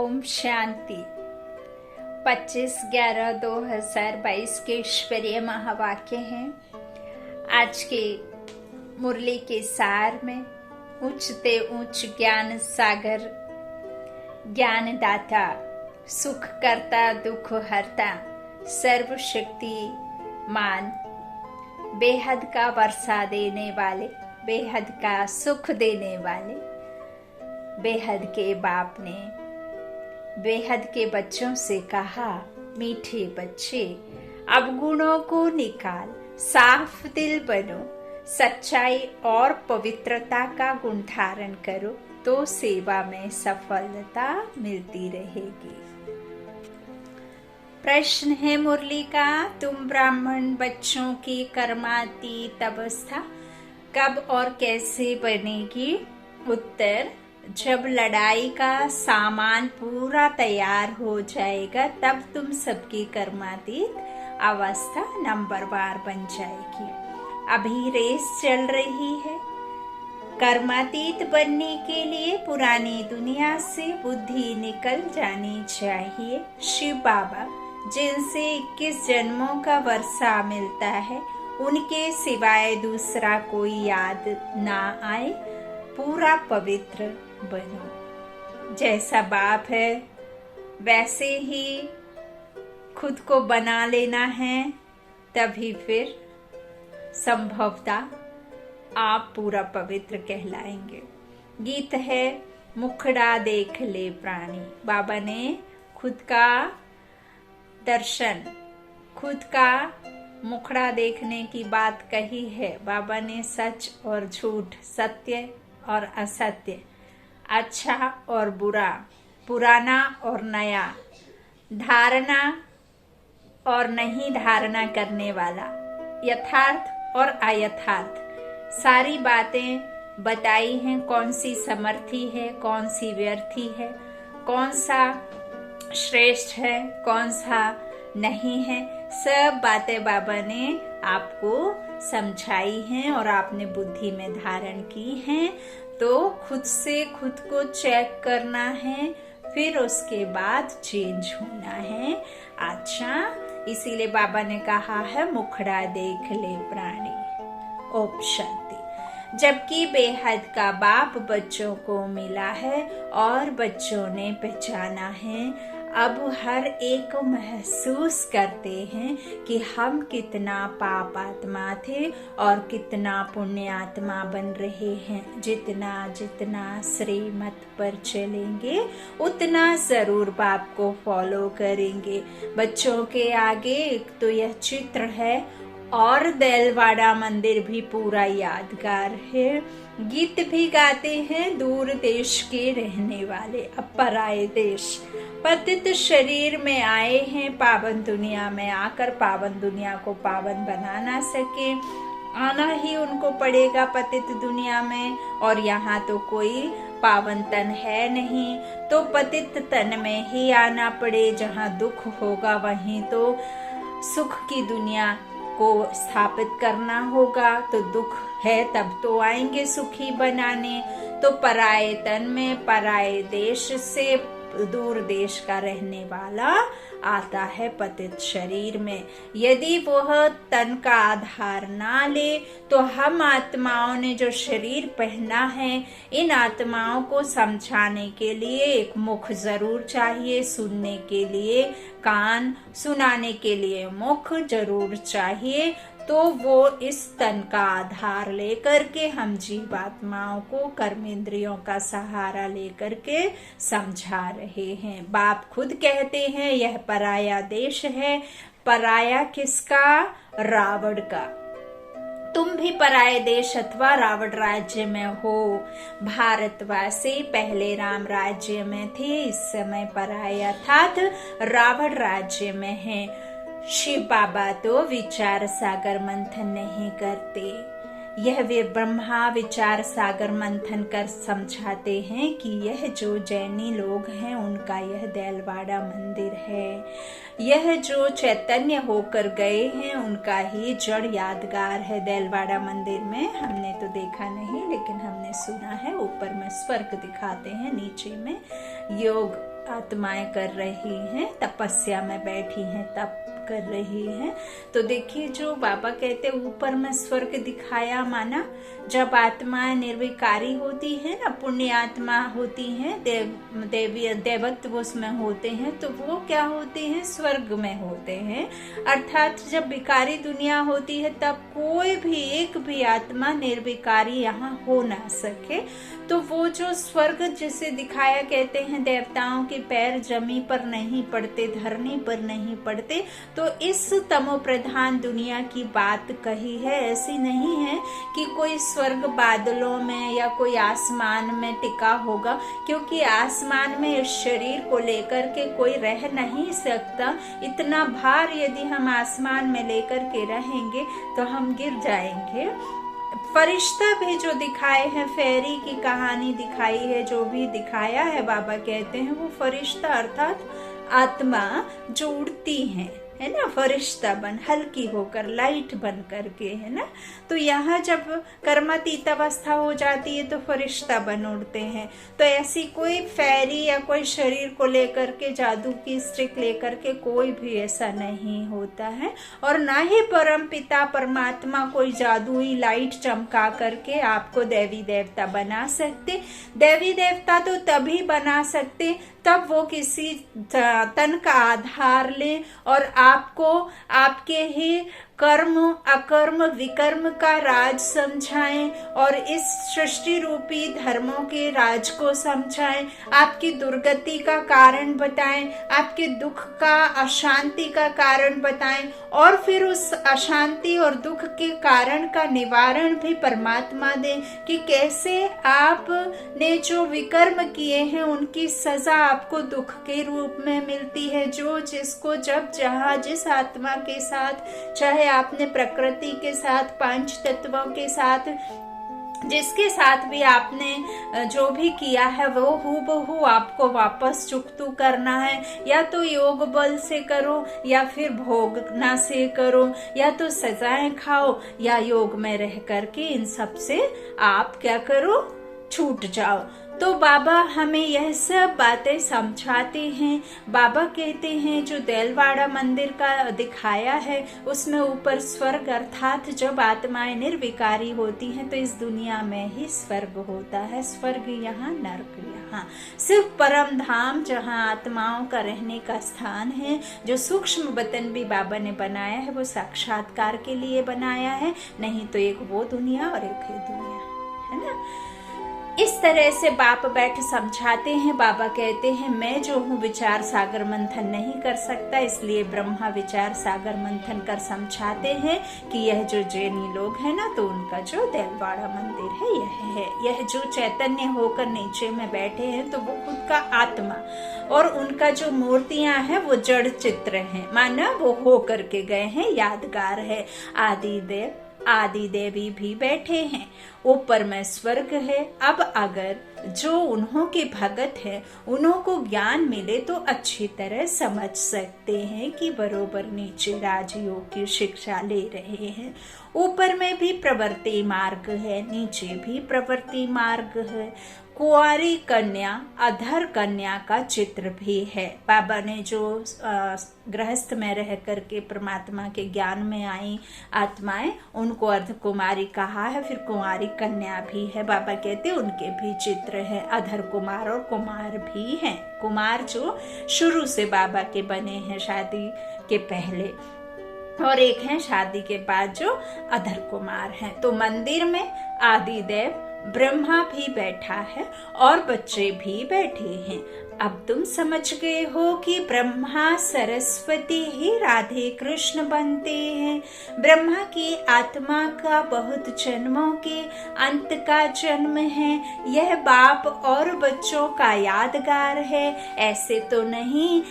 ओम शांति। 25/11/2022 के ईश्वरीय महावाक्य हैं। आज के मुरली के सार में ऊंचते ऊंच ज्ञान सागर, ज्ञानदाता, सुख करता दुख हरता, सर्वशक्तिमान, बेहद का वर्षा देने वाले, बेहद का सुख देने वाले, बेहद के बाप ने बेहद के बच्चों से कहा, मीठे बच्चे अब गुणों को निकाल, साफ दिल बनो, सच्चाई और पवित्रता का गुण धारण करो तो सेवा में सफलता मिलती रहेगी। प्रश्न है मुरली का, तुम ब्राह्मण बच्चों की कर्मातीत अवस्था कब और कैसे बनेगी? उत्तर, जब लड़ाई का सामान पूरा तैयार हो जाएगा तब तुम सबकी कर्मातीत अवस्था नंबरवार बन जाएगी। अभी रेस चल रही है। कर्मातीत बनने के लिए पुरानी दुनिया से बुद्धि निकल जानी चाहिए। शिव बाबा जिनसे 21 जन्मों का वर्षा मिलता है, उनके सिवाय दूसरा कोई याद ना आए, पूरा पवित्र बनो। जैसा बाप है वैसे ही खुद को बना लेना है, तभी फिर संभवतः आप पूरा पवित्र कहलाएंगे। गीत है, मुखड़ा देख ले प्राणी। बाबा ने खुद का दर्शन, खुद का मुखड़ा देखने की बात कही है। बाबा ने सच और झूठ, सत्य और असत्य, अच्छा और बुरा, पुराना और नया, धारणा और नहीं धारणा करने वाला, यथार्थ और अयथार्थ, सारी बातें बताई हैं। कौन सी समर्थी है, कौन सी व्यर्थी है, कौन सा श्रेष्ठ है, कौन सा नहीं है, सब बातें बाबा ने आपको समझाई हैं और आपने बुद्धि में धारण की हैं। तो खुद से खुद को चेक करना है, फिर उसके बाद चेंज होना है। अच्छा, इसीलिए बाबा ने कहा है, मुखड़ा देख ले प्राणी। ओम शांति। जबकि बेहद का बाप बच्चों को मिला है और बच्चों ने पहचाना है, अब हर एक महसूस करते हैं कि हम कितना पाप आत्मा थे और कितना पुण्य आत्मा बन रहे हैं। जितना जितना श्रीमत पर चलेंगे उतना जरूर बाप को फॉलो करेंगे। बच्चों के आगे एक तो यह चित्र है और देलवाड़ा मंदिर भी पूरा यादगार है। गीत भी गाते हैं, दूर देश के रहने वाले अब पराये देश, पतित शरीर में आए हैं, पावन दुनिया में आकर पावन दुनिया को पावन बना ना सके, आना ही उनको पड़ेगा पतित दुनिया में। और यहाँ तो कोई पावन तन है नहीं, तो पतित तन में ही आना पड़े। जहाँ दुख होगा वहीं तो सुख की दुनिया को स्थापित करना होगा। तो दुख है तब तो आएंगे सुखी बनाने। तो पराये तन में, पराये देश से, दूर देश का रहने वाला आता है पतित शरीर में। यदि वह तन का आधार ना ले तो हम आत्माओं ने जो शरीर पहना है, इन आत्माओं को समझाने के लिए एक मुख जरूर चाहिए, सुनने के लिए कान, सुनाने के लिए मुख जरूर चाहिए। तो वो इस तन का आधार लेकर के हम जीवात्माओं को कर्मेंद्रियों का सहारा लेकर के समझा रहे हैं। बाप खुद कहते हैं, यह पराया देश है। पराया किसका? रावण का। तुम भी पराये देश अथवा रावण राज्य में हो। भारतवासी पहले राम राज्य में थे, इस समय पराये अर्थात रावण राज्य में है। शिव बाबा तो विचार सागर मंथन नहीं करते। यह वे ब्रह्मा विचार सागर मंथन कर समझाते हैं कि यह जो जैनी लोग हैं उनका यह देलवाड़ा मंदिर है। यह जो चैतन्य होकर गए हैं उनका ही जड़ यादगार है देलवाड़ा मंदिर में। हमने तो देखा नहीं, लेकिन हमने सुना है। ऊपर में स्वर्ग दिखाते हैं, नीचे में योग आत्माएं कर रही हैं, तपस्या में बैठी हैं, तप कर रही हैं। तो देखिए जो बाबा कहते ऊपर में स्वर्ग दिखाया, माना जब आत्माएं निर्विकारी होती है ना, पुण्य आत्मा होती हैं, देवत्व उसमें होते हैं, तो वो क्या होते हैं, स्वर्ग में होते हैं। अर्थात जब विकारी दुनिया होती है तब कोई भी एक भी आत्मा निर्विकारी यहाँ हो ना सके। तो वो जो स्वर्ग जिसे दिखाया, कहते हैं देवताओं के पैर जमी पर नहीं पड़ते, धरनी पर नहीं पड़ते। तो इस तमो प्रधान दुनिया की बात कही है। ऐसी नहीं है कि कोई स्वर्ग बादलों में या कोई आसमान में टिका होगा, क्योंकि आसमान में इस शरीर को लेकर के कोई रह नहीं सकता। इतना भार यदि हम आसमान में लेकर के रहेंगे तो हम गिर जाएंगे। फरिश्ता भी जो दिखाए हैं, फेरी की कहानी दिखाई है, जो भी दिखाया है, बाबा कहते हैं वो फरिश्ता अर्थात आत्मा जो उड़ती है ना, फरिश्ता बन, हल्की होकर, लाइट बन करके, है ना। तो यहाँ जब कर्मातीत अवस्था हो जाती है तो फरिश्ता बन उड़ते हैं। तो ऐसी कोई फेरी या कोई शरीर को लेकर के, जादू की स्टिक लेकर के कोई भी ऐसा नहीं होता है। और ना ही परम पिता परमात्मा कोई जादुई लाइट चमका करके आपको देवी देवता बना सकते। देवी देवता तो तभी बना सकते तब वो किसी तन का आधार ले और आपको आपके ही कर्म अकर्म विकर्म का राज समझाएं और इस सृष्टि रूपी धर्मों के राज को समझाएं, आपकी दुर्गति का कारण बताएं, आपके दुख का अशांति का कारण बताएं, और फिर उस अशांति और दुख के कारण का निवारण भी परमात्मा दें कि कैसे आपने जो विकर्म किए हैं उनकी सजा आपको दुख के रूप में मिलती है। जो जिसको जब जहाँ जिस आत्मा के साथ, चाहे आपने प्रकृति के साथ, पंच तत्वों के साथ, जिसके साथ भी आपने जो भी किया है वो हूबहू आपको वापस चुकतू करना है। या तो योग बल से करो या फिर भोगना से करो, या तो सजाएं खाओ या योग में रह करके इन सब से आप क्या करो, छूट जाओ। तो बाबा हमें यह सब बातें समझाते हैं। बाबा कहते हैं जो देलवाड़ा मंदिर का दिखाया है उसमें ऊपर स्वर्ग अर्थात जब आत्माएं निर्विकारी होती हैं तो इस दुनिया में ही स्वर्ग होता है। स्वर्ग यहाँ, नरक यहाँ, सिर्फ परम धाम जहाँ आत्माओं का रहने का स्थान है। जो सूक्ष्म वतन भी बाबा ने बनाया है वो साक्षात्कार के लिए बनाया है, नहीं तो एक वो दुनिया और एक ये दुनिया, है ना। इस तरह से बाप बैठ समझाते हैं। बाबा कहते हैं मैं जो हूँ विचार सागर मंथन नहीं कर सकता, इसलिए ब्रह्मा विचार सागर मंथन कर समझाते हैं कि यह जो जैनी लोग हैं ना, तो उनका जो देलवाड़ा मंदिर है यह है। यह जो चैतन्य होकर नीचे में बैठे हैं तो वो खुद का आत्मा, और उनका जो मूर्तियां हैं वो जड़ चित्र हैं, माना वो हो करके गए हैं, यादगार है। आदि देवी भी बैठे हैं, ऊपर में स्वर्ग है। अब अगर जो उन्हों के भगत है उन्हों को ज्ञान मिले तो अच्छी तरह समझ सकते हैं कि बरोबर नीचे राजयोग की शिक्षा ले रहे हैं। ऊपर में भी प्रवृत्ति मार्ग है, नीचे भी प्रवृत्ति मार्ग है। कुंवारी कन्या, अधर कन्या का चित्र भी है। बाबा ने जो गृहस्थ में रह करके परमात्मा के ज्ञान में आई आत्माएं, उनको अर्ध कुमारी कहा है। फिर कुंवारी कन्या भी है, बाबा कहते उनके भी चित्र है। अधर कुमार और कुमार भी हैं। कुमार जो शुरू से बाबा के बने हैं शादी के पहले, और एक है शादी के बाद जो अधर कुमार हैं। तो मंदिर में आदिदेव ब्रह्मा भी बैठा है और बच्चे भी बैठे हैं। अब तुम समझ गए हो कि ब्रह्मा सरस्वती ही राधे कृष्ण बनते हैं। ब्रह्मा की आत्मा का बहुत जन्मों के अंत का जन्म है। यह बाप और बच्चों का यादगार है। ऐसे तो नहीं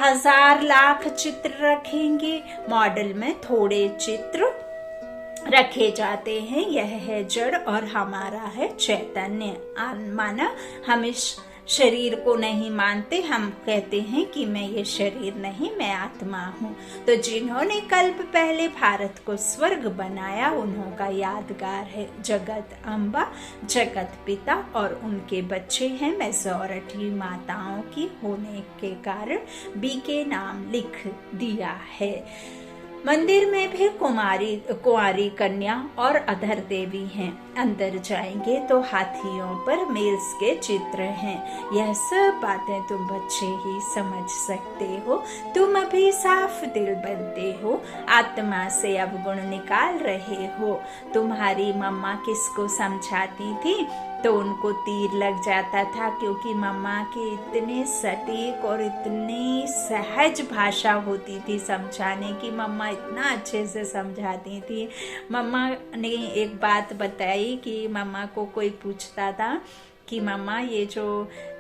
1000 लाख चित्र रखेंगे, मॉडल में थोड़े चित्र रखे जाते हैं। यह है जड़ और हमारा है चैतन्य। माना हम इस शरीर को नहीं मानते, हम कहते हैं कि मैं ये शरीर नहीं, मैं आत्मा हूँ। तो जिन्होंने कल्प पहले भारत को स्वर्ग बनाया, उन्हों का यादगार है जगत अम्बा, जगत पिता, और उनके बच्चे हैं मेजॉरिटी माताओं की होने के कारण बी के नाम लिख दिया है। मंदिर में भी कुंवारी कन्या और अधर देवी हैं। अंदर जाएंगे तो हाथियों पर मेल्स के चित्र हैं। यह सब बातें तुम बच्चे ही समझ सकते हो। तुम अभी साफ दिल बनते हो, आत्मा से अवगुण निकाल रहे हो। तुम्हारी मम्मा किसको समझाती थी तो उनको तीर लग जाता था, क्योंकि मम्मा की इतने सटीक और इतनी सहज भाषा होती थी समझाने की। मम्मा इतना अच्छे से समझाती थी। मम्मा ने एक बात बताई कि मम्मा को कोई पूछता था कि मम्मा ये जो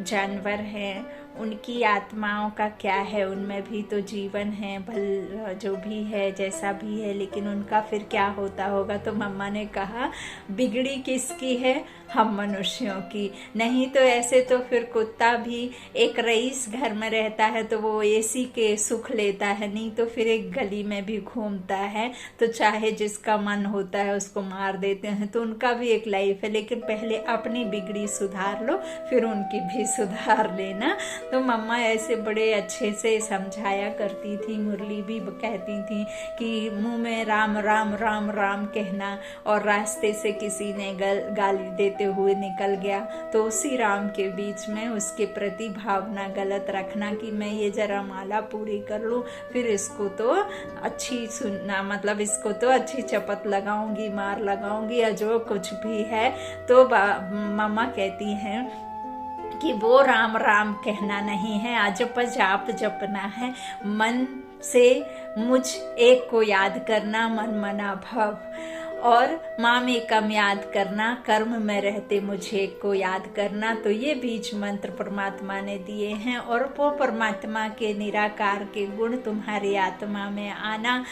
जानवर हैं उनकी आत्माओं का क्या है, उनमें भी तो जीवन है, भल जो भी है जैसा भी है, लेकिन उनका फिर क्या होता होगा। तो मम्मा ने कहा बिगड़ी किसकी है, हम मनुष्यों की। नहीं तो ऐसे तो फिर कुत्ता भी एक रईस घर में रहता है तो वो एसी के सुख लेता है, नहीं तो फिर एक गली में भी घूमता है तो चाहे जिसका मन होता है उसको मार देते हैं। तो उनका भी एक लाइफ है, लेकिन पहले अपनी बिगड़ी सुधार लो फिर उनकी भी सुधार लेना। तो मम्मा ऐसे बड़े अच्छे से समझाया करती थी। मुरली भी कहती थी कि मुंह में राम राम राम राम कहना, और रास्ते से किसी ने गाली देते हुए निकल गया तो उसी राम के बीच में उसके प्रति भावना गलत रखना कि मैं ये जरा माला पूरी कर लूं, फिर इसको तो अच्छी सुनना, मतलब इसको तो अच्छी चपत लगाऊंगी, मार लगाऊंगी या जो कुछ भी है। तो मम्मा कहती हैं कि वो राम राम कहना नहीं है, अजप जाप जपना है। मन से मुझ एक को याद करना, मन मना भव, और माँ में कम याद करना, कर्म में रहते मुझे को याद करना। तो ये बीज मंत्र परमात्मा ने दिए हैं, और वो परमात्मा के निराकार के गुण तुम्हारी आत्मा में आना,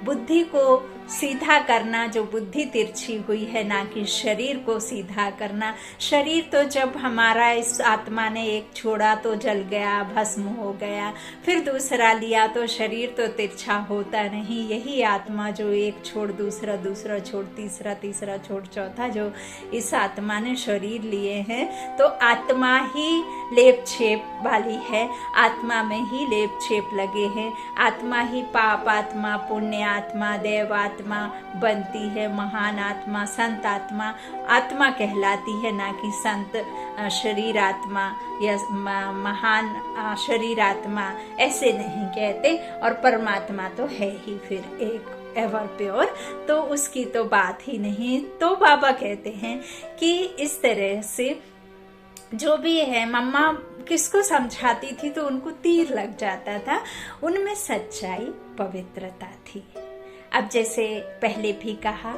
बुद्धि को सीधा करना, जो बुद्धि तिरछी हुई है, ना कि शरीर को सीधा करना। शरीर तो जब हमारा इस आत्मा ने एक छोड़ा तो जल गया, भस्म हो गया, फिर दूसरा लिया तो शरीर तो तिरछा होता नहीं। यही आत्मा जो एक छोड़ दूसरा, दूसरा छोड़ तीसरा, तीसरा छोड़ चौथा, जो इस आत्मा ने शरीर लिए हैं, तो आत्मा ही लेप छेप वाली है, आत्मा में ही लेप छेप लगे हैं। आत्मा ही पाप आत्मा, पुण्य आत्मा, देव आत्मा बनती है। महान आत्मा, संत आत्मा आत्मा कहलाती है, ना कि संत शरीर आत्मा या महान शरीर आत्मा ऐसे नहीं कहते। और परमात्मा तो है ही फिर एक एवर प्योर, तो उसकी तो बात ही नहीं। तो बाबा कहते हैं कि इस तरह से जो भी है, मम्मा किसको समझाती थी तो उनको तीर लग जाता था। उनमें सच्चाई, पवित्रता थी। अब जैसे पहले भी कहा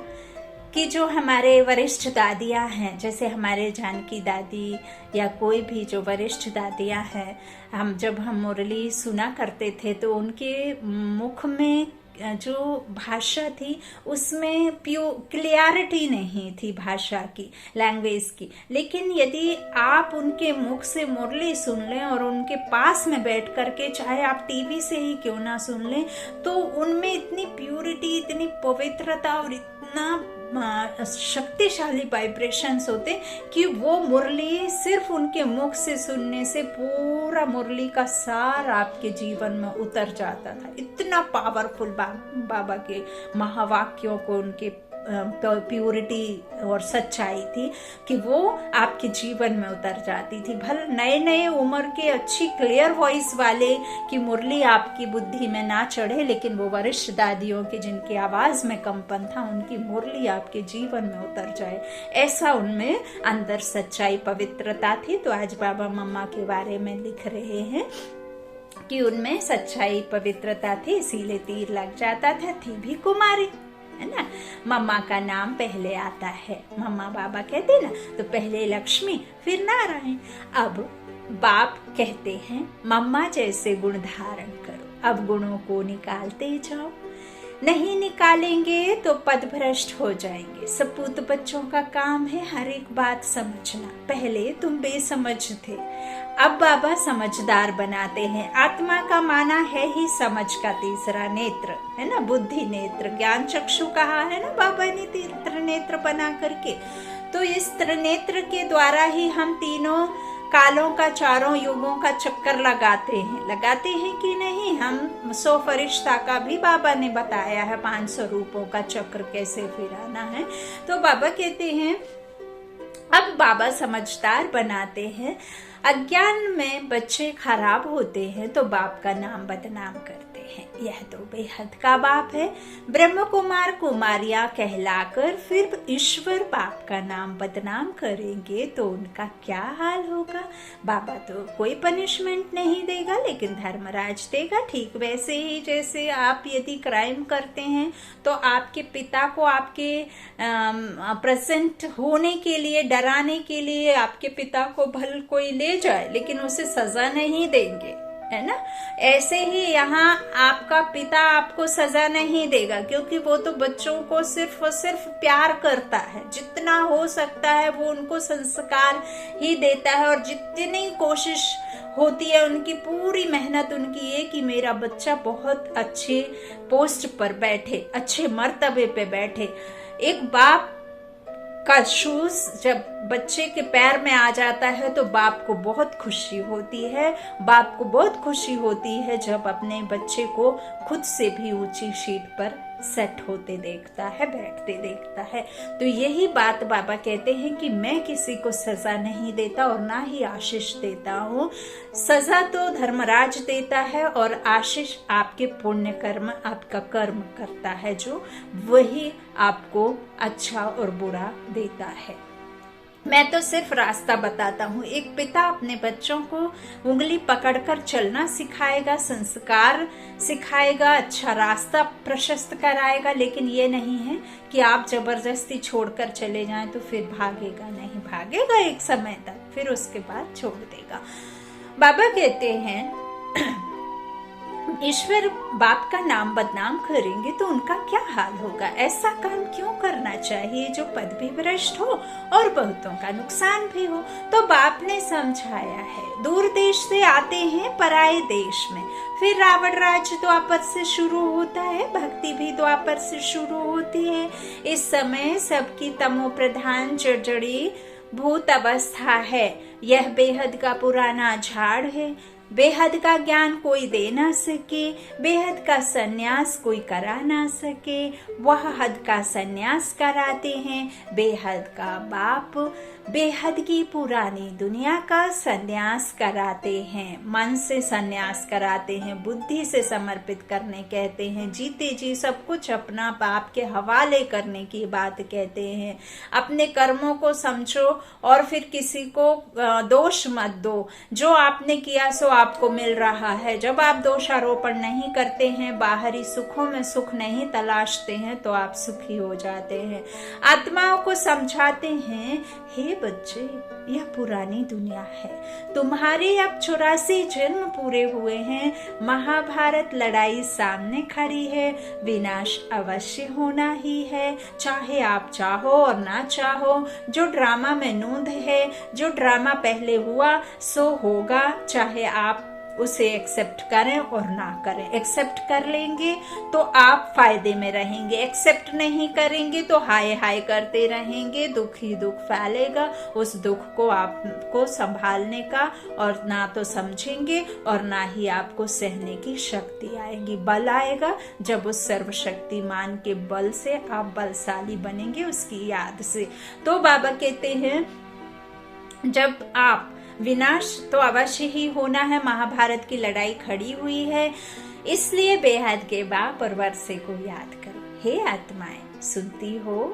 कि जो हमारे वरिष्ठ दादियां हैं, जैसे हमारे जानकी दादी या कोई भी जो वरिष्ठ दादियां हैं, जब हम मुरली सुना करते थे तो उनके मुख में जो भाषा थी उसमें क्लियरिटी नहीं थी भाषा की, लैंग्वेज की। लेकिन यदि आप उनके मुख से मुरली सुन लें और उनके पास में बैठ करके, चाहे आप टीवी से ही क्यों ना सुन लें, तो उनमें इतनी प्यूरिटी, इतनी पवित्रता और इतना शक्तिशाली वाइब्रेशंस होते कि वो मुरली सिर्फ उनके मुख से सुनने से पूरा मुरली का सार आपके जीवन में उतर जाता था। इतना पावरफुल बाबा के महावाक्यों को, उनके प्यूरिटी और सच्चाई थी कि वो आपके जीवन में उतर जाती थी। भले नए नए उम्र के अच्छी क्लियर वॉइस वाले की मुरली आपकी बुद्धि में ना चढ़े, लेकिन वो वरिष्ठ दादियों के जिनकी आवाज में कंपन था, उनकी मुरली आपके जीवन में उतर जाए, ऐसा उनमें अंदर सच्चाई, पवित्रता थी। तो आज बाबा मम्मा के बारे में लिख रहे हैं कि उनमें सच्चाई, पवित्रता थी, इसीलिए तीर लग जाता था। थी भी कुमारी, है ना। मम्मा का नाम पहले आता है, मम्मा बाबा कहते ना, तो पहले लक्ष्मी फिर नारायण। अब बाप कहते हैं मम्मा जैसे गुण धारण करो, अब गुणों को निकालते जाओ, नहीं निकालेंगे तो पदभ्रष्ट हो जाएंगे। सपूत बच्चों का काम है हर एक बात समझना। पहले तुम बेसमझ थे, अब बाबा समझदार बनाते हैं। आत्मा का माना है ही समझ का तीसरा नेत्र, है ना, बुद्धि नेत्र, ज्ञान चक्षु कहा है ना बाबा ने त्रिनेत्र बना करके। तो इस त्रिनेत्र के द्वारा ही हम तीनों कालों का, चारों युगों का चक्कर लगाते हैं कि नहीं। हम 100 फरिश्ता का भी बाबा ने बताया है, 500 रूपों का चक्र कैसे फिराना है। तो बाबा कहते हैं अब बाबा समझदार बनाते हैं। अज्ञान में बच्चे खराब होते हैं तो बाप का नाम बदनाम करते हैं। यह तो बेहद का बाप है। ब्रह्म कुमार कुमारियां कहलाकर फिर ईश्वर बाप का नाम बदनाम करेंगे तो उनका क्या हाल होगा। बाबा तो कोई पनिशमेंट नहीं देगा, लेकिन धर्मराज देगा। ठीक वैसे ही जैसे आप यदि क्राइम करते हैं तो आपके पिता को आपके प्रेजेंट होने के लिए, डराने के लिए आपके पिता को भल कोई ले जाए, लेकिन उसे सजा नहीं देंगे, है ना। ऐसे ही यहाँ आपका पिता आपको सजा नहीं देगा, क्योंकि वो तो बच्चों को सिर्फ और सिर्फ प्यार करता है। जितना हो सकता है वो उनको संस्कार ही देता है, और जितनी कोशिश होती है उनकी पूरी मेहनत उनकी ये कि मेरा बच्चा बहुत अच्छे पोस्ट पर बैठे, अच्छे मर्तबे पे बैठे। एक बाप का शूज जब बच्चे के पैर में आ जाता है तो बाप को बहुत खुशी होती है। बाप को बहुत खुशी होती है जब अपने बच्चे को खुद से भी ऊंची सीट पर सेट होते देखता है, बैठते देखता है। तो यही बात बाबा कहते हैं कि मैं किसी को सजा नहीं देता और ना ही आशीष देता हूँ। सजा तो धर्मराज देता है और आशीष आपके पुण्य कर्म, आपका कर्म करता है जो, वही आपको अच्छा और बुरा देता है। मैं तो सिर्फ रास्ता बताता हूँ। एक पिता अपने बच्चों को उंगली पकड़कर चलना सिखाएगा, संस्कार सिखाएगा, अच्छा रास्ता प्रशस्त कराएगा, लेकिन ये नहीं है कि आप जबरदस्ती छोड़कर चले जाएं तो फिर भागेगा नहीं। भागेगा एक समय तक, फिर उसके बाद छोड़ देगा। बाबा कहते हैं ईश्वर बाप का नाम बदनाम करेंगे तो उनका क्या हाल होगा। ऐसा काम क्यों करना चाहिए जो पदवी भ्रष्ट हो और बहुतों का नुकसान भी हो। तो बाप ने समझाया है, दूर देश से आते हैं पराये देश में, फिर रावण राज द्वापर से शुरू होता है, भक्ति भी द्वापर से शुरू होती है। इस समय सबकी तमो प्रधान जड़जड़ी भूत अवस्था है। यह बेहद का पुराना झाड़ है। बेहद का ज्ञान कोई दे ना सके, बेहद का सन्यास कोई करा ना सके, वह हद का सन्यास कराते हैं। बेहद का बाप बेहद की पुरानी दुनिया का सन्यास कराते हैं। मन से सन्यास कराते हैं, बुद्धि से समर्पित करने कहते हैं, जीते जी सब कुछ अपना बाप के हवाले करने की बात कहते हैं। अपने कर्मों को समझो और फिर किसी को दोष मत दो। जो आपने किया सो आपको मिल रहा है। जब आप दोषारोपण नहीं करते हैं, बाहरी सुखों में सुख नहीं तलाशते हैं, तो आप सुखी हो जाते हैं। आत्माओं को समझाते हैं, हे बच्चे, यह पुरानी दुनिया है। तुम्हारे अब 84 जन्म पूरे हुए हैं। महाभारत लड़ाई सामने खड़ी है। विनाश अवश्य होना ही है, चाहे आप चाहो और ना चाहो। जो ड्रामा में नूंद है, जो ड्रामा पहले हुआ सो होगा, चाहे आप उसे एक्सेप्ट करें और ना करें। एक्सेप्ट कर लेंगे तो आप फायदे में रहेंगे, एक्सेप्ट नहीं करेंगे तो हाय हाय करते रहेंगे, दुख ही दुख फैलेगा। उस दुख को आपको संभालने का और ना तो समझेंगे और ना ही आपको सहने की शक्ति आएगी। बल आएगा जब उस सर्वशक्तिमान के बल से आप बलशाली बनेंगे, उसकी याद से। तो बाबा कहते हैं जब आप विनाश तो अवश्य ही होना है। महाभारत की लड़ाई खड़ी हुई है, इसलिए बेहद के बाप और वर्षे को याद करो। हे आत्माएं, सुनती हो?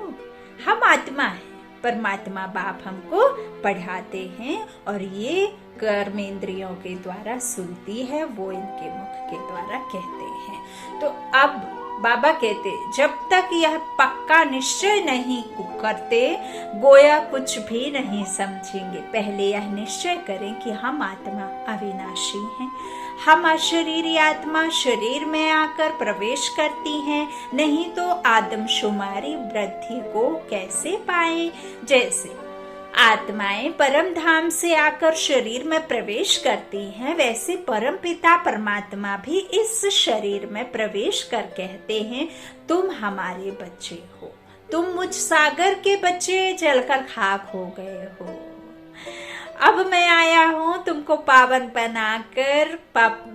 हम आत्मा हैं, परमात्मा बाप हमको पढ़ाते हैं और ये कर्मेंद्रियों के द्वारा सुनती है, वो इनके मुख के द्वारा कहते हैं। तो अब बाबा कहते जब तक यह पक्का निश्चय नहीं करते, गोया कुछ भी नहीं समझेंगे। पहले यह निश्चय करें कि हम आत्मा अविनाशी हैं। हम अशरीरी आत्मा शरीर में आकर प्रवेश करती हैं, नहीं तो आदमशुमारी वृद्धि को कैसे पाए। जैसे आत्माएं परम धाम से आकर शरीर में प्रवेश करती हैं, वैसे परम पिता परमात्मा भी इस शरीर में प्रवेश कर कहते हैं, तुम हमारे बच्चे हो, तुम मुझ सागर के बच्चे जलकर खाक हो गए हो। अब मैं आया हूँ तुमको पावन बनाकर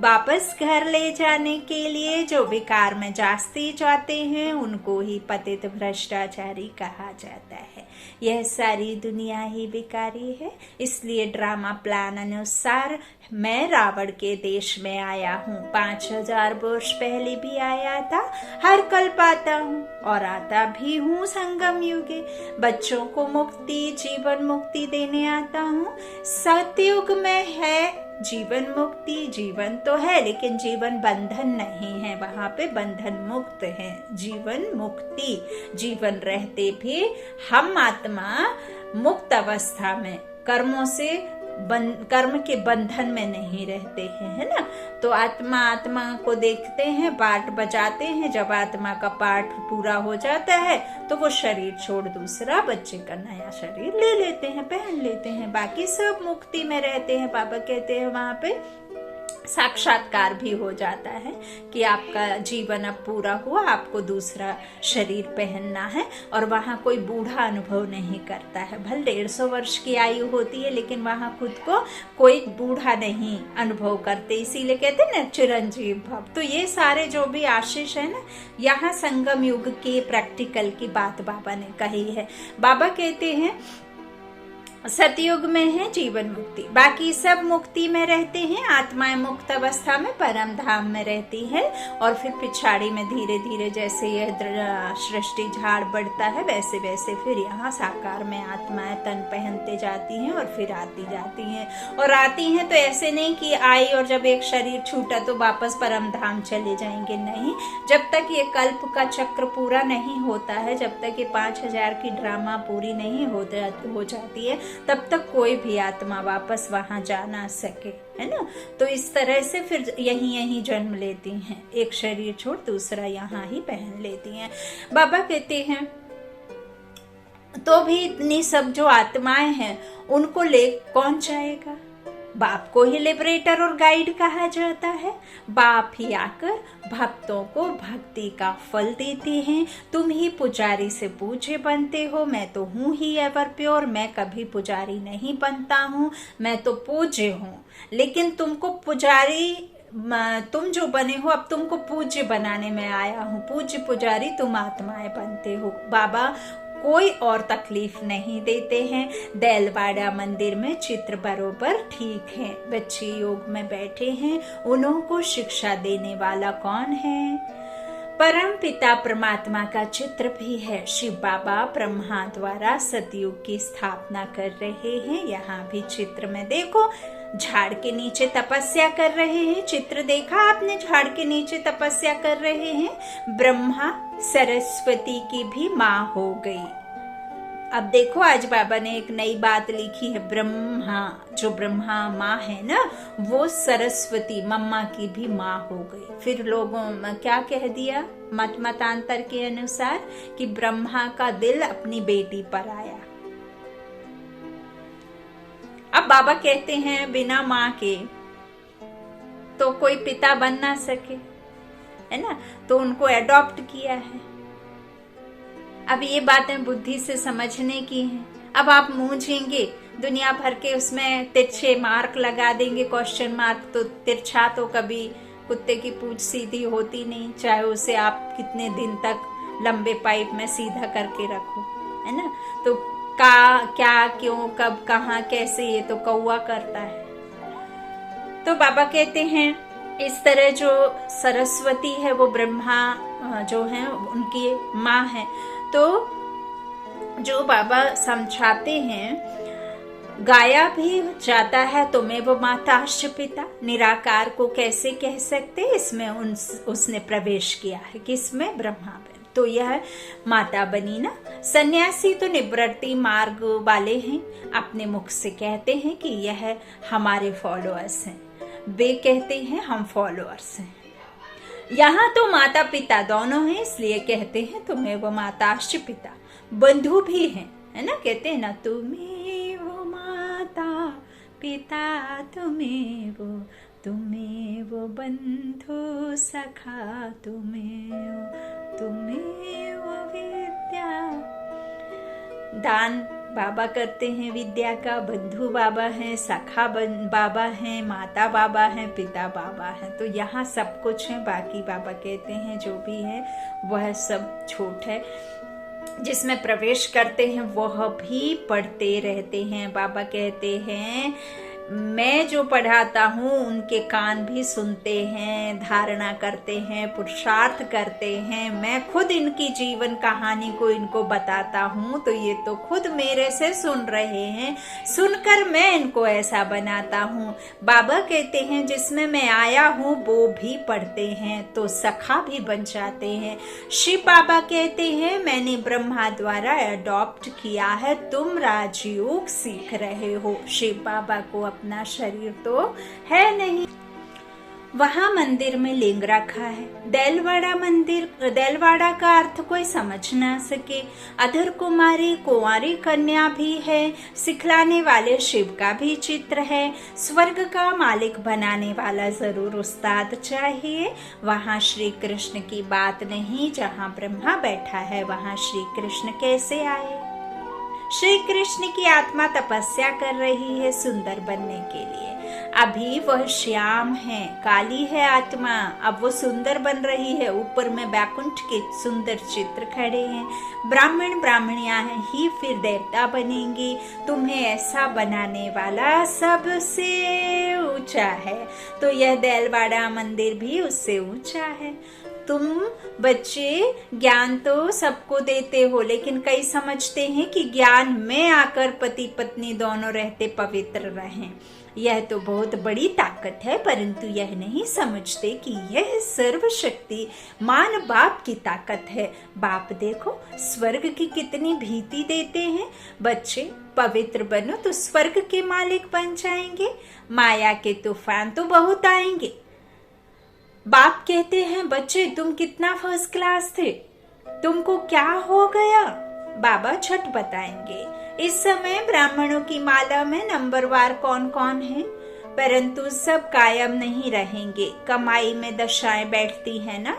वापस घर ले जाने के लिए। जो विकार में जास्ती जाते हैं उनको ही पतित भ्रष्टाचारी कहा जाता है। यह सारी दुनिया ही विकारी है, इसलिए ड्रामा प्लान अनुसार मैं रावण के देश में आया हूँ। 5000 वर्ष पहले भी आया था, हर कल्प आता हूँ और आता भी हूँ संगम युगे। बच्चों को मुक्ति, जीवन मुक्ति देने आता हूँ। सतयुग में है जीवन मुक्ति, जीवन तो है लेकिन जीवन बंधन नहीं है, वहां पे बंधन मुक्त है, जीवन मुक्ति। जीवन रहते भी हम आत्मा मुक्त अवस्था में कर्मों से कर्म के बंधन में नहीं रहते हैं, है ना। तो आत्मा को देखते हैं, पाठ बजाते हैं। जब आत्मा का पाठ पूरा हो जाता है तो वो शरीर छोड़ दूसरा बच्चे का नया शरीर ले लेते हैं, पहन लेते हैं। बाकी सब मुक्ति में रहते हैं। बाबा कहते हैं वहां पे साक्षात्कार भी हो जाता है कि आपका जीवन अब पूरा हुआ, आपको दूसरा शरीर पहनना है। और वहाँ कोई बूढ़ा अनुभव नहीं करता है। भले 150 वर्ष की आयु होती है लेकिन वहाँ खुद को कोई बूढ़ा नहीं अनुभव करते, इसीलिए कहते हैं ना चिरंजीव भव। तो ये सारे जो भी आशीष है ना, यहाँ संगम युग के प्रैक्टिकल की बात बाबा ने कही है। बाबा कहते हैं सतयुग में है जीवन मुक्ति, बाकी सब मुक्ति में रहते हैं। आत्माएं मुक्त अवस्था में परम धाम में रहती है। और फिर पिछाड़ी में धीरे धीरे जैसे यह सृष्टि झाड़ बढ़ता है वैसे वैसे फिर यहाँ साकार में आत्माएं तन पहनते जाती हैं और फिर आती जाती हैं। और आती हैं तो ऐसे नहीं कि आई और जब एक शरीर छूटा तो वापस परम धाम चले जाएंगे, नहीं। जब तक ये कल्प का चक्र पूरा नहीं होता है, जब तक ये 5000 की ड्रामा पूरी नहीं हो जाती है, तब तक कोई भी आत्मा वापस वहां जा ना सके, है ना। तो इस तरह से फिर यहीं जन्म लेती हैं, एक शरीर छोड़ दूसरा यहाँ ही पहन लेती हैं। बाबा कहते हैं तो भी इतनी सब जो आत्माएं हैं उनको ले कौन जाएगा। बाप को ही लिबरेटर और गाइड कहा जाता है। बाप ही आकर भक्तों को भक्ति का फल देते हैं। तुम ही पुजारी से पूज्य बनते हो, मैं तो हूँ ही एवर प्योर, मैं कभी पुजारी नहीं बनता हूँ, मैं तो पूज्य हूँ। लेकिन तुमको पुजारी, तुम जो बने हो अब तुमको पूज्य बनाने में आया हूँ। पूज्य पुजारी तुम आत्माएं बनते हो। बाबा कोई और तकलीफ नहीं देते हैं। देलवाड़ा मंदिर में चित्र बरोबर ठीक है। बच्चे योग में बैठे हैं, उन्हों को शिक्षा देने वाला कौन है? परम पिता परमात्मा का चित्र भी है। शिव बाबा ब्रह्मा द्वारा सतयुग की स्थापना कर रहे हैं। यहाँ भी चित्र में देखो, झाड़ के नीचे तपस्या कर रहे हैं। चित्र देखा आपने, झाड़ के नीचे तपस्या कर रहे हैं। ब्रह्मा सरस्वती की भी माँ हो गई। अब देखो आज बाबा ने एक नई बात लिखी है। ब्रह्मा, जो ब्रह्मा माँ है ना, वो सरस्वती मम्मा की भी माँ हो गई। फिर लोगों में क्या कह दिया मतांतर के अनुसार कि ब्रह्मा का दिल अपनी बेटी पर आया। अब बाबा कहते हैं बिना माँ के तो कोई पिता बन ना सके, है ना, तो उनको अडॉप्ट किया है। अब ये बातें बुद्धि से समझने की हैं। अब आप मूझेंगे, दुनिया भर के उसमें तिरछे मार्क लगा देंगे, क्वेश्चन मार्क। तो तिरछा तो कभी कुत्ते की पूंछ सीधी होती नहीं, चाहे उसे आप कितने दिन तक लंबे पाइप में सीधा करके रखो, है ना। तो क्या, क्यों, कब, कहाँ, कैसे, ये तो कौवा करता है। तो बाबा कहते हैं इस तरह जो सरस्वती है वो ब्रह्मा जो है उनकी माँ है। तो जो बाबा समझाते हैं, गाया भी जाता है तुम्हें वो माताश्च पिता। निराकार को कैसे कह सकते, इसमें उसने प्रवेश किया है, किसमें, ब्रह्मा में। तो यह माता बनी ना। सन्यासी तो निवृत्ति मार्ग वाले हैं, अपने मुख से कहते हैं कि यह हमारे फॉलोअर्स हैं। वे कहते हैं हम फॉलोअर्स हैं। यहाँ तो माता पिता दोनों हैं, इसलिए कहते हैं तुम्हें वो माताश्च पिता। बंधु भी हैं, है ना, कहते हैं ना तुम्हें पिता तुम्हें वो बंधु सखा तुम्हें वो विद्या। दान बाबा करते हैं विद्या का, बंधु बाबा हैं, सखा बाबा हैं, माता बाबा हैं, पिता बाबा हैं। तो यहाँ सब कुछ है। बाकी बाबा कहते हैं जो भी है वह सब छोट है, जिसमें प्रवेश करते हैं वह भी पढ़ते रहते हैं। बाबा कहते हैं मैं जो पढ़ाता हूँ उनके कान भी सुनते हैं, धारणा करते हैं, पुरुषार्थ करते हैं। मैं खुद इनकी जीवन कहानी को इनको बताता हूँ तो ये तो खुद मेरे से सुन रहे हैं, सुनकर मैं इनको ऐसा बनाता हूँ। बाबा कहते हैं जिसमें मैं आया हूँ वो भी पढ़ते हैं तो सखा भी बन जाते हैं। शिव बाबा कहते हैं मैंने ब्रह्मा द्वारा अडॉप्ट किया है, तुम राजयोग सीख रहे हो। शिव बाबा को अपना शरीर तो है नहीं। वहां मंदिर में लिंग रखा है। देलवाड़ा का अर्थ कोई समझ ना सके। अधर कुमारी कुंवारी कन्या भी है। सिखलाने वाले शिव का भी चित्र है। स्वर्ग का मालिक बनाने वाला जरूर उस्ताद चाहिए। वहां श्री कृष्ण की बात नहीं, जहां ब्रह्मा बैठा है वहां श्री कृष्ण कैसे आए। श्री कृष्ण की आत्मा तपस्या कर रही है सुंदर बनने के लिए। अभी वह श्याम है, काली है आत्मा, अब वो सुंदर बन रही है। ऊपर में बैकुंठ के सुंदर चित्र खड़े हैं। ब्राह्मण ब्राह्मणियां हैं ही फिर देवता बनेंगे। तुम्हें ऐसा बनाने वाला सबसे ऊंचा है। तो यह देलवाड़ा मंदिर भी उससे ऊंचा है। तुम बच्चे ज्ञान तो सबको देते हो, लेकिन कई समझते हैं कि ज्ञान में आकर पति पत्नी दोनों रहते पवित्र रहें। यह तो बहुत बड़ी ताकत है, परंतु यह नहीं समझते कि यह सर्वशक्ति मान बाप की ताकत है। बाप देखो स्वर्ग की कितनी भीति देते हैं। बच्चे पवित्र बनो तो स्वर्ग के मालिक बन जाएंगे। माया के तूफान तो बहुत आएंगे। बाप कहते हैं बच्चे तुम कितना फर्स्ट क्लास थे, तुमको क्या हो गया। बाबा झट बताएंगे। इस समय ब्राह्मणों की माला में नंबरवार कौन कौन है, परंतु सब कायम नहीं रहेंगे। कमाई में दशाएं बैठती है ना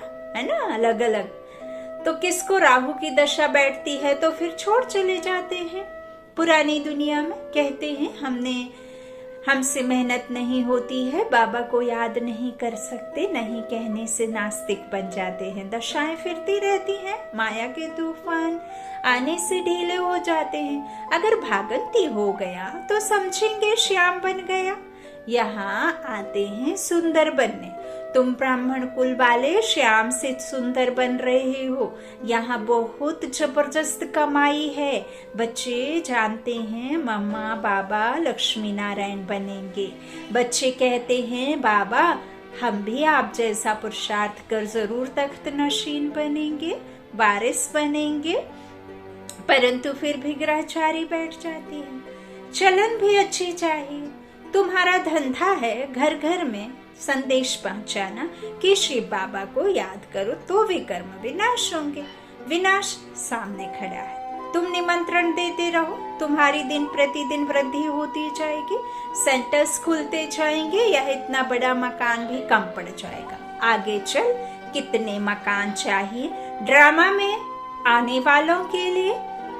अलग अलग। तो किसको राहु की दशा बैठती है तो फिर छोड़ चले जाते हैं पुरानी दुनिया में। कहते हैं हमसे मेहनत नहीं होती है, बाबा को याद नहीं कर सकते, नहीं कहने से नास्तिक बन जाते हैं। दशाएं फिरती रहती हैं, माया के तूफान आने से ढीले हो जाते हैं। अगर भागंती हो गया तो समझेंगे श्याम बन गया। यहाँ आते हैं सुंदर बनने। तुम ब्राह्मण कुल वाले श्याम से सुंदर बन रहे हो। यहाँ बहुत जबरदस्त कमाई है। बच्चे जानते हैं मम्मा बाबा लक्ष्मी नारायण बनेंगे। बच्चे कहते हैं बाबा हम भी आप जैसा पुरुषार्थ कर जरूर तख्त नशीन बनेंगे, वारिस बनेंगे। परंतु फिर भी ग्रहचारी बैठ जाती है। चलन भी अच्छी चाहिए। तुम्हारा धंधा है घर घर में संदेश पहुंचाना कि शिव बाबा को याद करो तो वे कर्म विनाश होंगे। विनाश सामने खड़ा है। तुम निमंत्रण देते रहो, तुम्हारी दिन प्रतिदिन वृद्धि होती जाएगी। सेंटर्स खुलते जाएंगे। यह इतना बड़ा मकान भी कम पड़ जाएगा। आगे चल कितने मकान चाहिए। ड्रामा में आने वालों के लिए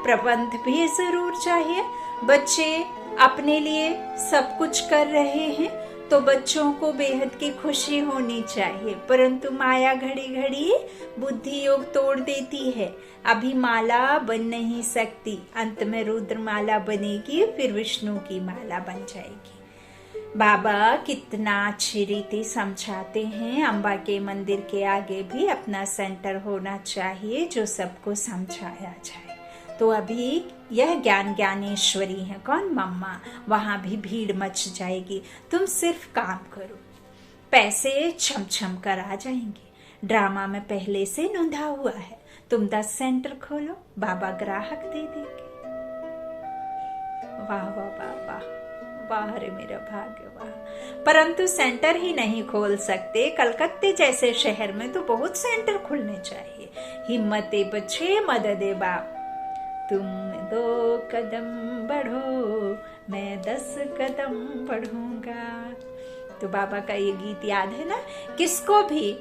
प्रबंध भी जरूर चाहिए। बच्चे अपने लिए सब कुछ कर रहे हैं तो बच्चों को बेहद की खुशी होनी चाहिए, परंतु माया घड़ी घड़ी बुद्धि योग तोड़ देती है। अभी माला बन नहीं सकती, अंत में रुद्र माला बनेगी, फिर विष्णु की माला बन जाएगी। बाबा कितना अच्छी रीति समझाते हैं। अम्बा के मंदिर के आगे भी अपना सेंटर होना चाहिए जो सबको समझाया जाए। तो अभी यह ज्ञानेश्वरी है कौन, मम्मा। वहां भी भीड़ मच जाएगी। तुम सिर्फ काम करो, पैसे छम छम कर आ जाएंगे। ड्रामा में पहले से नोंधा हुआ है। तुम 10 सेंटर खोलो, बाबा ग्राहक दे देंगे। वाह वाह वाह वाह वाह रे मेरा भाग्य वाह। परंतु सेंटर ही नहीं खोल सकते। कलकत्ते जैसे शहर में तो बहुत सेंटर खुलने चाहिए। हिम्मते बच्चे मददे बाप। तुम 2 कदम बढ़ो मैं 10 कदम बढ़ूंगा। तो बाबा का ये गीत याद है ना, किसको भी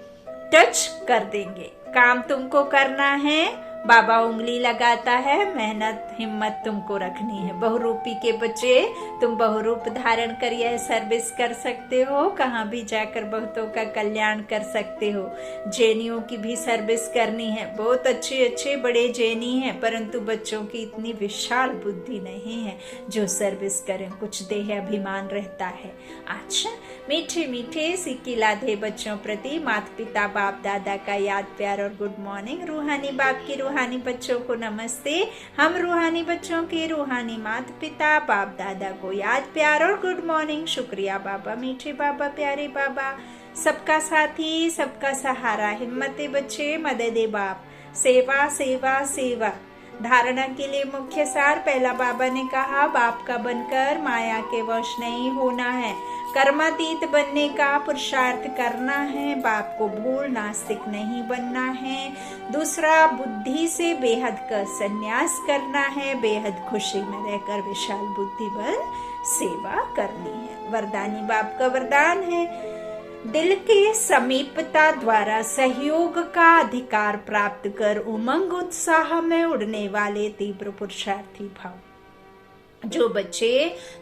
टच कर देंगे। काम तुमको करना है, बाबा उंगली लगाता है, मेहनत हिम्मत तुमको रखनी है। बहुरूपी के बच्चे, तुम बहुरूप धारण कर यह सर्विस कर सकते हो, कहाँ भी जाकर बहुतों का कल्याण कर सकते हो। जैनियों की भी सर्विस करनी है, बहुत अच्छे अच्छे बड़े जैनी हैं, परंतु बच्चों की इतनी विशाल बुद्धि नहीं है जो सर्विस करें, कुछ देह अभिमान रहता है। अच्छा, मीठे मीठे सिक्की लाधे बच्चों प्रति माता पिता बाप दादा का याद प्यार और गुड मॉर्निंग। रूहानी बाप की रूहानी बच्चों को नमस्ते। हम रूहानी बच्चों के रूहानी माता पिता बाप दादा को याद प्यार और गुड मॉर्निंग। शुक्रिया बाबा, मीठे बाबा, प्यारे बाबा, सबका साथी सबका सहारा, हिम्मते बच्चे मददे बाप, सेवा सेवा सेवा। धारणा के लिए मुख्य सार, पहला बाबा ने कहा बाप का बनकर माया के वश नहीं होना है, कर्मातीत बनने का पुरुषार्थ करना है, बाप को भूल नास्तिक नहीं बनना है। दूसरा, बुद्धि से बेहद का संन्यास करना है, बेहद खुशी में रहकर विशाल बुद्धि बल सेवा करनी है। वरदानी बाप का वरदान है, दिल के समीपता द्वारा सहयोग का अधिकार प्राप्त कर उमंग उत्साह में उड़ने वाले तीव्र पुरुषार्थी भाव। जो बच्चे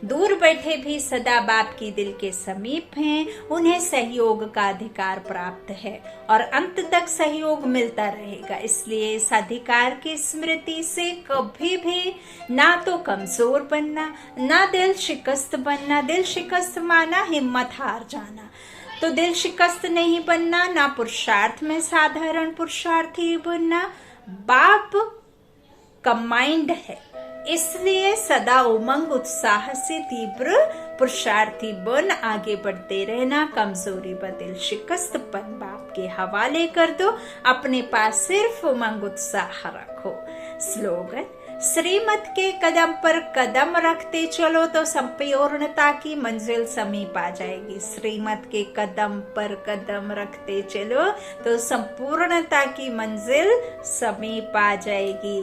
दूर बैठे भी सदा बाप की दिल के समीप हैं, उन्हें सहयोग का अधिकार प्राप्त है और अंत तक सहयोग मिलता रहेगा। इसलिए इस अधिकार की स्मृति से कभी भी ना तो कमजोर बनना, ना दिल शिकस्त बनना। दिल शिकस्त माना हिम्मत हार जाना, तो दिल शिकस्त नहीं बनना, ना पुरुषार्थ में साधारण पुरुषार्थी बनना। बाप कंबाइंड है, इसलिए सदा उमंग उत्साह से तीव्र पुरुषार्थी बन आगे बढ़ते रहना। कमजोरी बदिल शिकस्तपन बाप के हवाले कर दो, अपने पास सिर्फ उमंग उत्साह रखो। स्लोगन, श्रीमत के कदम पर कदम रखते चलो तो संपूर्णता की मंजिल समीप आ जाएगी। श्रीमत के कदम पर कदम रखते चलो तो संपूर्णता की मंजिल समीप आ जाएगी।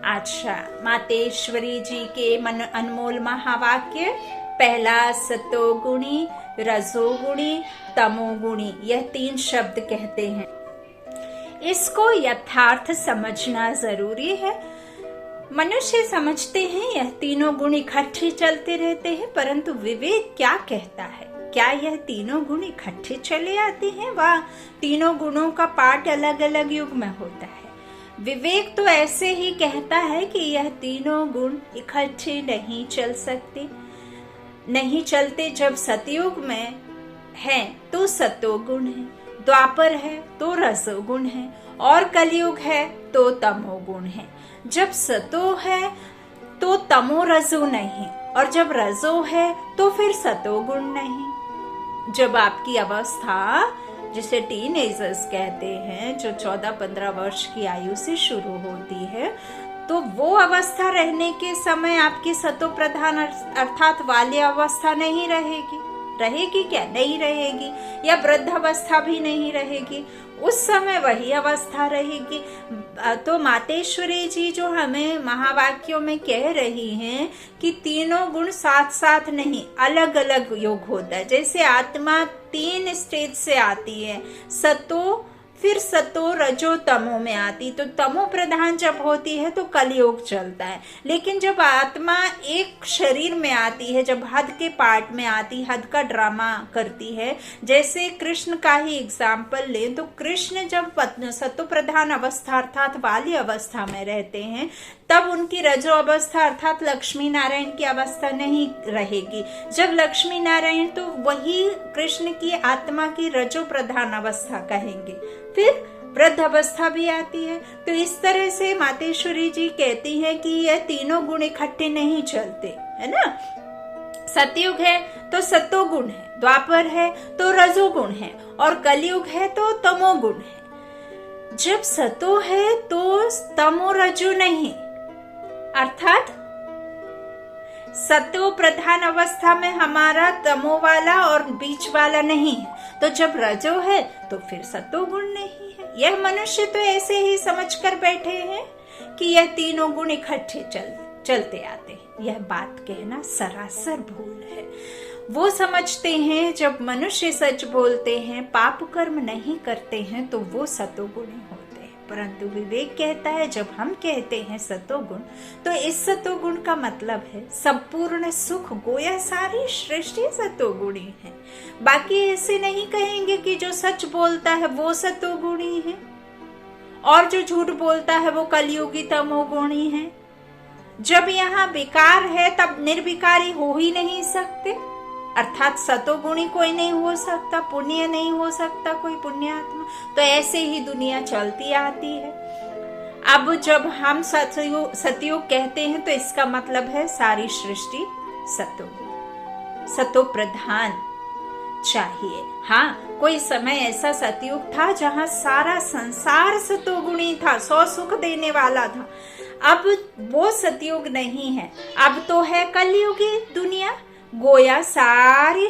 अच्छा, मातेश्वरी जी के मन अनमोल महावाक्य, पहला सतोगुणी, रजोगुणी, तमोगुणी, यह 3 शब्द कहते हैं। इसको यथार्थ समझना जरूरी है। मनुष्य समझते हैं यह तीनों गुण इकट्ठे चलते रहते हैं, परंतु विवेक क्या कहता है? क्या यह तीनों गुण इकट्ठे चले आते हैं? वाह, तीनों गुणों का पाठ अलग अलग युग में होता है। विवेक तो ऐसे ही कहता है कि यह तीनों गुण इकट्ठे नहीं चल सकते, नहीं चलते। जब सतयुग में है तो सतोगुण है, द्वापर है तो रजोगुण है, और कलयुग है तो तमोगुण है। जब सतो है तो तमो रजो नहीं, और जब रजो है तो फिर सतोगुण नहीं। जब आपकी अवस्था, जिसे टीनेजर्स कहते हैं, जो 14-15 वर्ष की आयु से शुरू होती है, तो वो अवस्था रहने के समय आपकी सतो प्रधान अर्थात बाल्य अवस्था नहीं रहेगी। रहेगी क्या? नहीं रहेगी। या वृद्धावस्था भी नहीं रहेगी, उस समय वही अवस्था रहेगी। तो मातेश्वरी जी जो हमें महावाक्यों में कह रही हैं कि तीनों गुण साथ साथ नहीं, अलग अलग योग होता है। जैसे आत्मा 3 स्टेज से आती है, सतो, फिर सतो, रजो, तमो में आती। तो तमो प्रधान जब होती है तो कलयुग चलता है। लेकिन जब आत्मा एक शरीर में आती है, जब हद के पार्ट में आती, हद का ड्रामा करती है, जैसे कृष्ण का ही एग्जाम्पल लें तो कृष्ण जब सतो प्रधान अवस्था अर्थात बाल्य अवस्था में रहते हैं, तब उनकी रजो अवस्था अर्थात लक्ष्मी नारायण की अवस्था नहीं रहेगी। जब लक्ष्मी नारायण, तो वही कृष्ण की आत्मा की रजो प्रधान अवस्था कहेंगे। फिर वृद्ध अवस्था भी आती है। तो इस तरह से मातेश्वरी जी कहती हैं कि यह तीनों गुण इकट्ठे नहीं चलते, है ना। सतयुग है तो सतोगुण है, द्वापर है तो रजोगुण है, और कलयुग है तो तमोगुण है। जब सतो है तो तमो रजो नहीं, अर्थात सतो प्रधान अवस्था में हमारा तमो वाला और बीच वाला नहीं है। तो जब रजो है तो फिर सतो गुण नहीं है। यह मनुष्य तो ऐसे ही समझ कर बैठे हैं कि यह तीनों गुण इकट्ठे चलते आते हैं। यह बात कहना सरासर भूल है। वो समझते हैं जब मनुष्य सच बोलते हैं, पाप कर्म नहीं करते हैं, तो वो सतोगुणी होते हैं। परंतु विवेक कहता है जब हम कहते हैं सतोगुण, तो इस सतोगुण का मतलब है संपूर्ण सुख, गोया सारी सृष्टि सतोगुणी है। बाकी ऐसे नहीं कहेंगे कि जो सच बोलता है वो सतोगुणी है और जो झूठ बोलता है वो कलयुगी तमोगुणी है। जब यहाँ विकार है तब निर्विकारी हो ही नहीं सकते, अर्थात सतोगुणी कोई नहीं हो सकता, पुण्य नहीं हो सकता कोई पुण्यात्मा। तो ऐसे ही दुनिया चलती आती है। अब जब हम सतयुग कहते हैं तो इसका मतलब है सारी सृष्टि सतो प्रधान चाहिए। हाँ, कोई समय ऐसा सतयुग था जहां सारा संसार सतोगुणी था, 100 सुख देने वाला था। अब वो सतयुग नहीं है, अब तो है कलयुगी दुनिया। गोया सारी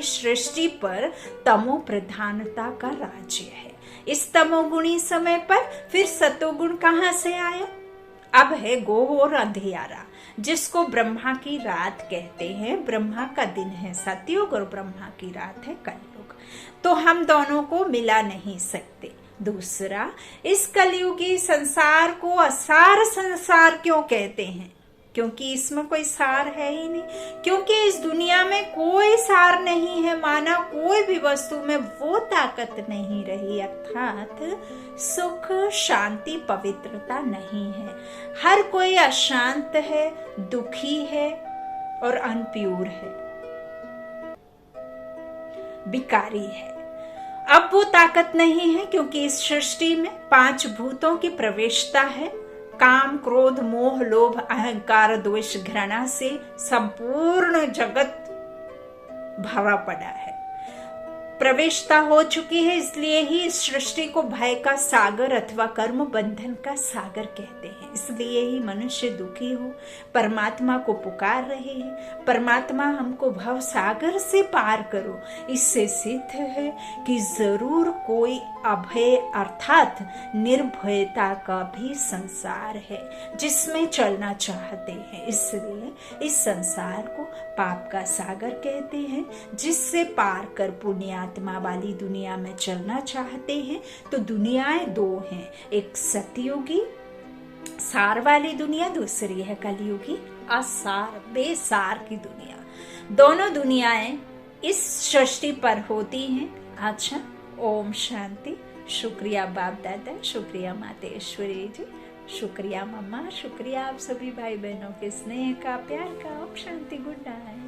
सृष्टि पर तमो प्रधानता का राज्य है। इस तमोगुणी समय पर फिर सतोगुण कहाँ से आया? अब है घोर अंधियारा, जिसको ब्रह्मा की रात कहते हैं। ब्रह्मा का दिन है सतयुग और ब्रह्मा की रात है कलयुग। तो हम दोनों को मिला नहीं सकते। दूसरा, इस कलयुगी संसार को असार संसार क्यों कहते हैं? क्योंकि इसमें कोई सार है ही नहीं, क्योंकि इस दुनिया में कोई सार नहीं है। माना कोई भी वस्तु में वो ताकत नहीं रही, अर्थात सुख, शांति, पवित्रता नहीं है। हर कोई अशांत है, दुखी है और अनप्यूर है, विकारी है। अब वो ताकत नहीं है क्योंकि इस सृष्टि में 5 भूतों की प्रवेशता है। काम, क्रोध, मोह, लोभ, अहंकार, द्वेष, घृणा से संपूर्ण जगत भरा पड़ा है, प्रवेशता हो चुकी है। इसलिए ही इस सृष्टि को भय का सागर अथवा कर्म बंधन का सागर कहते हैं। इसलिए ही मनुष्य दुखी हो, परमात्मा को पुकार रहे हैं, परमात्मा हमको भव सागर से पार करो। इससे सिद्ध है कि जरूर कोई अभय अर्थात निर्भयता का भी संसार है जिसमें चलना चाहते हैं। इसलिए इस संसार को पाप का सागर कहते हैं, जिससे पार कर पुण्यात्मा वाली दुनिया में चलना चाहते हैं। तो दुनियाएं 2 हैं, एक सतयुगी सार वाली दुनिया, दूसरी है कलयुगी असार बेसार की दुनिया। दोनों दुनियाएं इस सृष्टि पर होती हैं। अच्छा, ओम शांति। शुक्रिया बाप दादा, शुक्रिया मातेश्वरी जी, शुक्रिया मम्मा, शुक्रिया आप सभी भाई बहनों के स्नेह का, प्यार का। Om Shanti, good night.